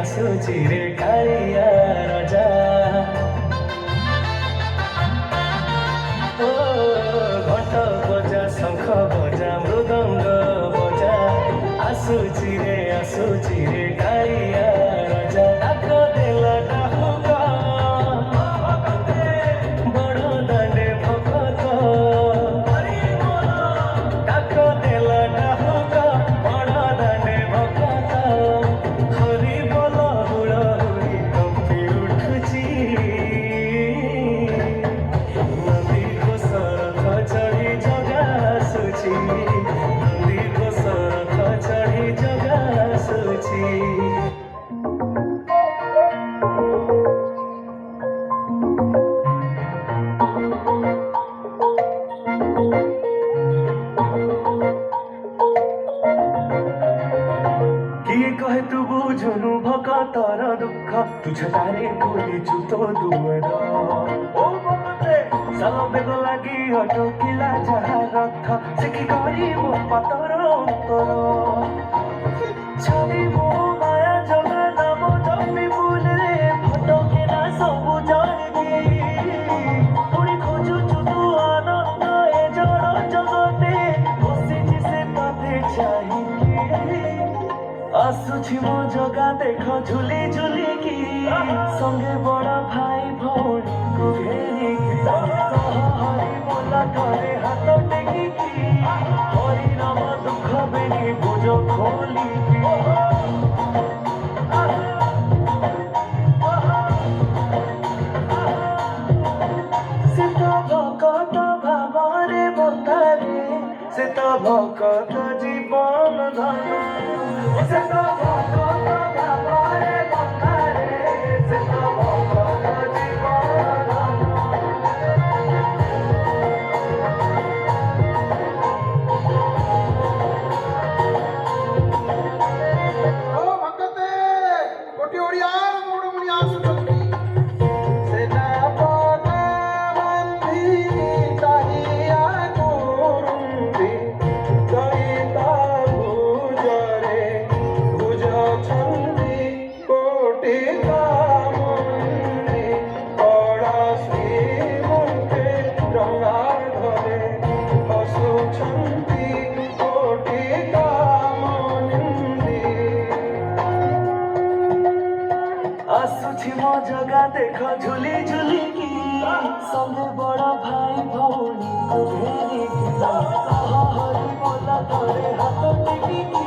ଆସୁଛି ରେ କାଳିଆ ରଜା। ଓ ଘଣ୍ଟ ବଜା ଶଙ୍ଖ ବଜା ମୃଦଙ୍ଗ ବଜା ଆସୁଛି ରେ କାଳିଆ ରଜା। ଡାକ ଦେଲା ଡାହୁକ ବଡ଼ ଦାଣ୍ଡେ ଭକତ, ଡାକ ଦେଲା ଡାହୁକ ବଡ଼ ଦାଣ୍ଡେ ଭକତ। ହରି ବୋଲ ହୁଳହୁଳି କମ୍ପି ଉଠୁଛି, ନଦୀ ଘୋଷ ରଥ ଚଢ଼ି ଜଗା ଆସୁଛି, ନଦୀ ଘୋଷ ରଥ ଚଢ଼ି ଜଗା ଆସୁଛି। କିଏ କହେ ତୁ ବୁଝୁନୁ ଭକତର ଦୁଃଖ, ତୁଝଟାରେ ଖୋଲିଛୁ ତୋ ଦୁଆର। ଓ ଭକତେ ସାଲ ବେଗ ଲାଗି ଅଟକିଲା ଯାହା ରଥ, ସେ କି କରିବ ପାତର ଅନ୍ତର। ଛାଡ଼ି ମୋ ମାୟା ଜଗା ନାମ ଜପି ବୁଲରେ ଫଟକେ ନା ସବୁ ଜାଣିକି। ପୁଣି ଖୋଜୁଛୁ ତୁ ଆନନ୍ଦ ଏ ଜଡ଼ ଜଗତେ, ବସିଛି ସେ ପାଖେ ଚାହିଁକି। ଆସୁଛି ମୋ ଜଗା ଦେଖ ଝୁଲି ଝୁଲିକି, ସଙ୍ଗେ ବଡ଼ ଭାଇ ଭଉଣୀକୁ ଘେରିକି। ହରି ବୋଲା ଥରେ ହାତ ଟେକିକି, ହରି ନାମ ଦୁଃଖ ବେନି ଭୁଜ ଖୋଲିକି। ସେ ତ ଭକତ ଭାବରେ ବନ୍ଧାରେ, ସେ ତ ଭକତ ଜୀବନ ଧନ। ସେ ତ ଭକତ ଭାବରେ ବନ୍ଧାରେ, ସେ ତ ଭକତ ଜୀବନ ଧନ। ଓ ଭକତେ କୋଟି ଓଡ଼ିଆର ମୌଡ଼ମଣି ଆସୁଛନ୍ତି। ସେନାପନା ବାନ୍ଧି ତାହିଆ କରୁନ୍ତି, ଦଳିତା ଭୁଜରେ ବୁଝଛନ୍ତି କୋଟି କାମନ୍ତି। କଳା ଶ୍ରୀମୁଖେ ରଙ୍ଗା ଧରେ ହସୁଛନ୍ତି କୋଟି କାମନ୍ତି। ଆସୁଛି ମୋ ଜଗା ଦେଖ ଝୁଲି ଝୁଲିକି, ସଙ୍ଗେ ବଡ଼ ଭାଇ ଭଉଣୀକୁ ଘେରିକି। ହରି ବୋଲା ଥରେ ହାତ ଟେକିକି,